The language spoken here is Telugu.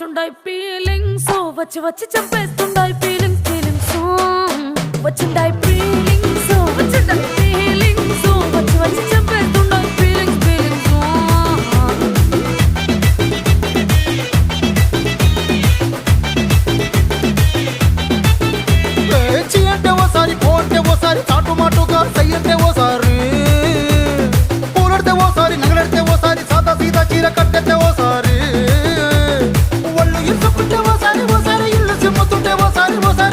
వస్తుండాయి ఫీలింగ్స్ వచ్చి వచ్చి చంపేస్తుండాయి ఫీలింగ్స్ ఫీలింగ్స్ వచ్చిండాయి ఫీలింగ్స్ వచ్చిండాయి ఫీలింగ్స్ వచ్చి వచ్చి చంపేస్తుండాయి ఫీలింగ్స్ ఫీలింగ్స్ పేచి అంటే ఓసారి పోంటే ఓసారి చాటు మాటుగా సయ్యంటే ఓసారి పూలడితే ఓసారి నగలడితే ఓసారి సాదా సీదా చీర కట్టెతే ఓసారి